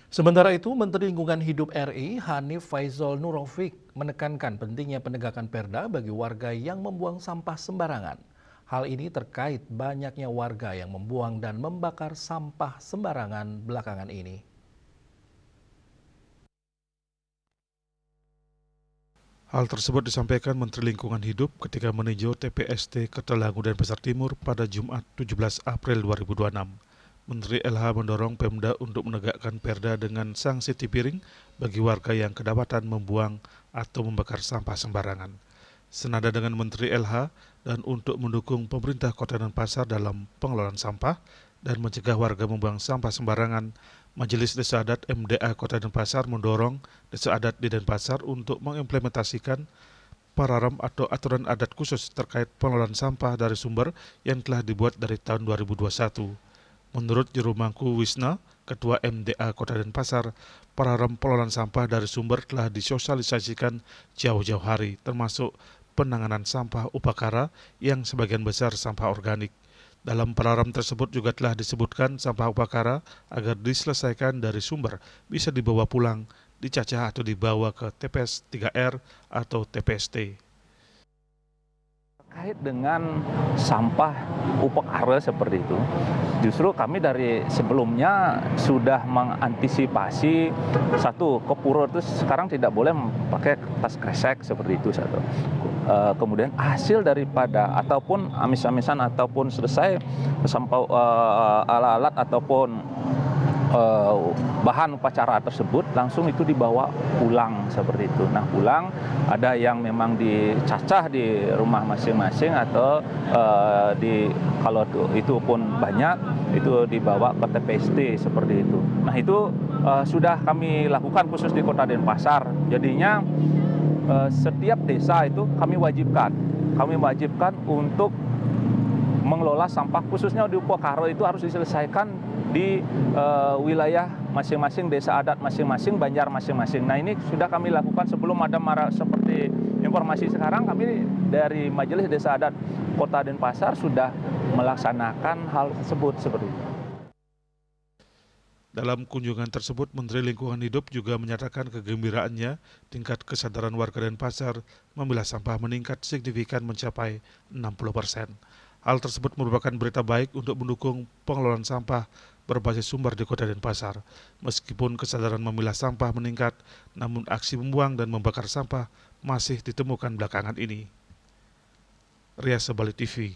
Sementara itu, Menteri Lingkungan Hidup RI Hanif Faizol Nurofik menekankan pentingnya penegakan perda bagi warga yang membuang sampah sembarangan. Hal ini terkait banyaknya warga yang membuang dan membakar sampah sembarangan belakangan ini. Hal tersebut disampaikan Menteri Lingkungan Hidup ketika meninjau TPST Kertalangu dan Pasar Timur pada Jumat 17 April 2026. Menteri LH mendorong Pemda untuk menegakkan perda dengan sanksi tipiring bagi warga yang kedapatan membuang atau membakar sampah sembarangan. Senada dengan Menteri LH dan untuk mendukung pemerintah Kota Denpasar dalam pengelolaan sampah dan mencegah warga membuang sampah sembarangan, Majelis Desa Adat MDA Kota Denpasar mendorong Desa Adat di Denpasar untuk mengimplementasikan pararem atau aturan adat khusus terkait pengelolaan sampah dari sumber yang telah dibuat dari tahun 2021. Menurut Juru Mangku Wisna, Ketua MDA Kota Denpasar, pararem pengelolaan sampah dari sumber telah disosialisasikan jauh-jauh hari, termasuk penanganan sampah upakara yang sebagian besar sampah organik. Dalam pararem tersebut juga telah disebutkan sampah upakara agar diselesaikan dari sumber bisa dibawa pulang, dicacah atau dibawa ke TPS 3R atau TPST. Terkait dengan sampah upakara seperti itu, justru kami dari sebelumnya sudah mengantisipasi satu, ke pura itu sekarang tidak boleh pakai tas kresek seperti itu satu. Kemudian hasil daripada ataupun amis-amisan ataupun selesai sampah alat-alat ataupun bahan upacara tersebut langsung itu dibawa pulang seperti itu. Nah, pulang ada yang memang dicacah di rumah masing-masing atau kalau itu pun banyak itu dibawa ke TPST seperti itu. Nah, itu sudah kami lakukan khusus di Kota Denpasar. Jadinya setiap desa itu kami wajibkan untuk mengelola sampah khususnya di Upakara itu harus diselesaikan di wilayah masing-masing, desa adat masing-masing, banjar masing-masing. Nah, ini sudah kami lakukan sebelum ada seperti informasi sekarang, kami dari Majelis Desa Adat Kota Denpasar sudah melaksanakan hal tersebut seperti itu. Dalam kunjungan tersebut, Menteri Lingkungan Hidup juga menyatakan kegembiraannya tingkat kesadaran warga Denpasar memilah sampah meningkat signifikan mencapai 60%. Hal tersebut merupakan berita baik untuk mendukung pengelolaan sampah berbasis sumber di Kota Denpasar. Meskipun kesadaran memilah sampah meningkat, namun aksi membuang dan membakar sampah masih ditemukan belakangan ini. Ria Sebali TV.